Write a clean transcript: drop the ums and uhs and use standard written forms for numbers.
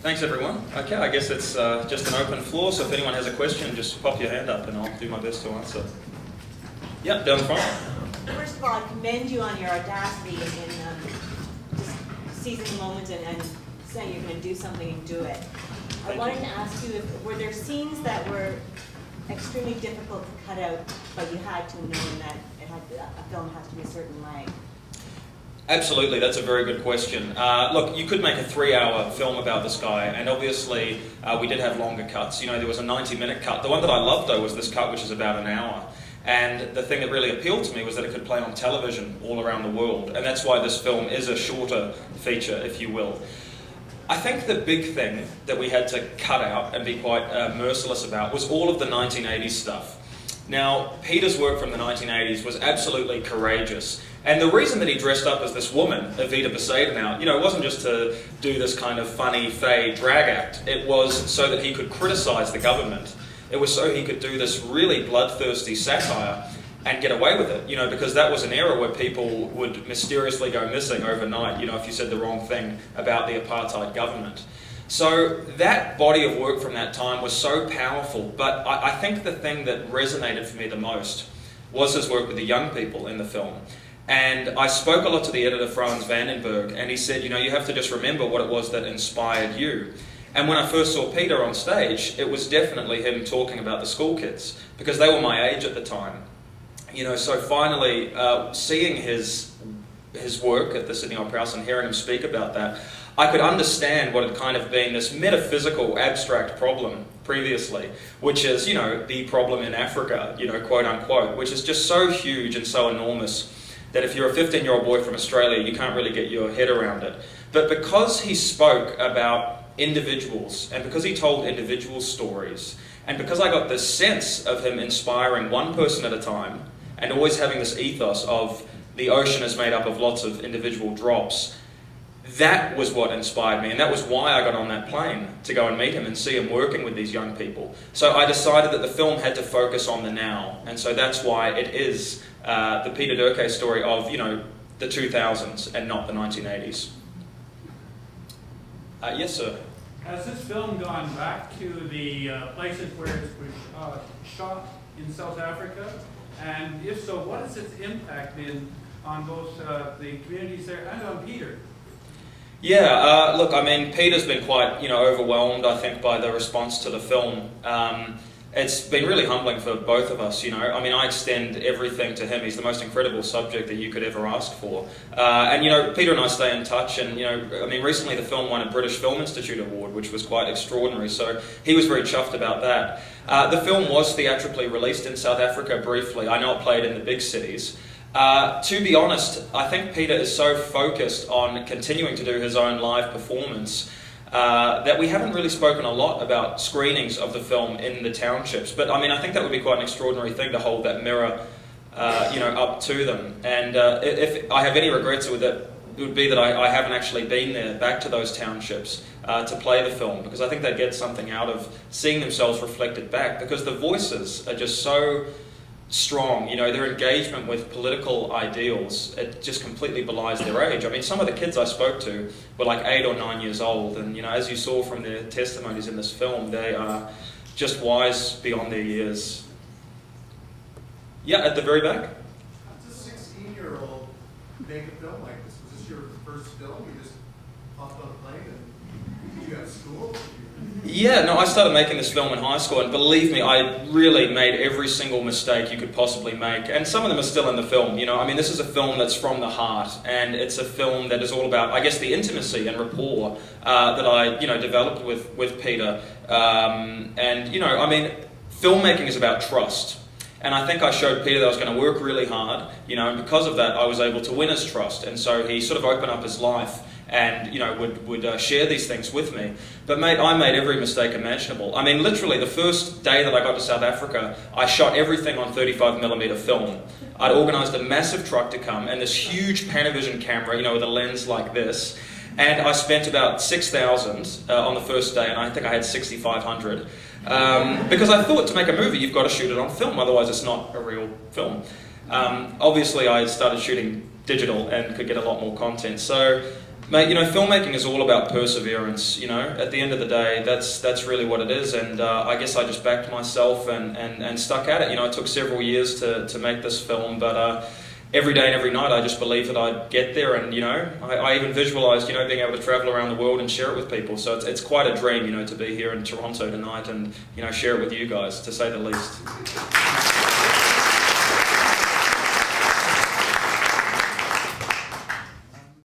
Thanks everyone. Okay, I guess it's just an open floor, so if anyone has a question, just pop your hand up and I'll do my best to answer. Yep, down the front. First of all, I commend you on your audacity in just seizing the moment and saying you're going to do something and do it. I wanted to ask you, were there scenes that were extremely difficult to cut out, but you had to, knowing that a film has to be a certain length? Absolutely, that's a very good question. Look, you could make a 3-hour film about this guy, and obviously we did have longer cuts. You know, there was a 90-minute cut. The one that I loved, though, was this cut, which is about an hour. And the thing that really appealed to me was that it could play on television all around the world, and that's why this film is a shorter feature, if you will. I think the big thing that we had to cut out and be quite merciless about was all of the 1980s stuff. Now, Peter's work from the 1980s was absolutely courageous. And the reason that he dressed up as this woman, Evita Besaidenout, you know, it wasn't just to do this kind of funny, fey drag act. It was so that he could criticize the government. It was so he could do this really bloodthirsty satire and get away with it, you know, because that was an era where people would mysteriously go missing overnight, you know, if you said the wrong thing about the apartheid government. So that body of work from that time was so powerful, but I think the thing that resonated for me the most was his work with the young people in the film. And I spoke a lot to the editor, Frans Vandenberg, and he said, you know, you have to just remember what it was that inspired you. And when I first saw Peter on stage, it was definitely him talking about the school kids, because they were my age at the time. You know, so finally, seeing his work at the Sydney Opera House and hearing him speak about that, I could understand what had kind of been this metaphysical, abstract problem previously, which is, you know, the problem in Africa, you know, quote unquote, which is just so huge and so enormous that if you're a 15-year-old boy from Australia, you can't really get your head around it. But because he spoke about individuals, and because he told individual stories, and because I got this sense of him inspiring one person at a time, and always having this ethos of the ocean is made up of lots of individual drops, that was what inspired me, and that was why I got on that plane to go and meet him and see him working with these young people. So I decided that the film had to focus on the now, and so that's why it is the Pieter-Dirk Uys story of, you know, the 2000s and not the 1980s. Yes, sir. Has this film gone back to the places where it was shot in South Africa? And if so, what has its impact been on both the communities there and on Peter? Yeah, look, I mean, Peter's been quite, you know, overwhelmed, I think, by the response to the film. It's been really humbling for both of us, you know. I mean, I extend everything to him. He's the most incredible subject that you could ever ask for. And, you know, Peter and I stay in touch, and, you know, I mean, recently the film won a British Film Institute award, which was quite extraordinary, so he was very chuffed about that. The film was theatrically released in South Africa briefly. I know it played in the big cities. To be honest, I think Peter is so focused on continuing to do his own live performance that we haven't really spoken a lot about screenings of the film in the townships. But I mean, I think that would be quite an extraordinary thing to hold that mirror, you know, up to them. And if I have any regrets with it, it would be that I haven't actually been there, back to those townships to play the film, because I think they'd get something out of seeing themselves reflected back, because the voices are just so strong, you know, their engagement with political ideals, it just completely belies their age. I mean, some of the kids I spoke to were like 8 or 9 years old, and, you know, as you saw from their testimonies in this film, they are just wise beyond their years. Yeah, at the very back. How does a 16-year-old make a film like this? Was this your first film? You just hopped on a plane and you got to school? Yeah, no, I started making this film in high school, and believe me, I really made every single mistake you could possibly make, and some of them are still in the film, you know. I mean, this is a film that's from the heart, and it's a film that is all about, I guess, the intimacy and rapport that I, you know, developed with Peter, and, you know, I mean, filmmaking is about trust. And I think I showed Peter that I was going to work really hard, you know, and because of that I was able to win his trust, and so he sort of opened up his life and, you know, would share these things with me. But mate, I made every mistake imaginable. I mean, literally the first day that I got to South Africa, I shot everything on 35mm film. I'd organised a massive truck to come and this huge Panavision camera, you know, with a lens like this. And I spent about 6,000 on the first day, and I think I had 6,500. Because I thought to make a movie, you've got to shoot it on film, otherwise it's not a real film. Obviously, I started shooting digital and could get a lot more content. So Mate, you know, filmmaking is all about perseverance, you know. At the end of the day, that's really what it is, and I guess I just backed myself and stuck at it. You know, it took several years to make this film, but every day and every night I just believed that I'd get there, and, you know, I even visualised, you know, being able to travel around the world and share it with people. So it's quite a dream, you know, to be here in Toronto tonight and, you know, share it with you guys, to say the least.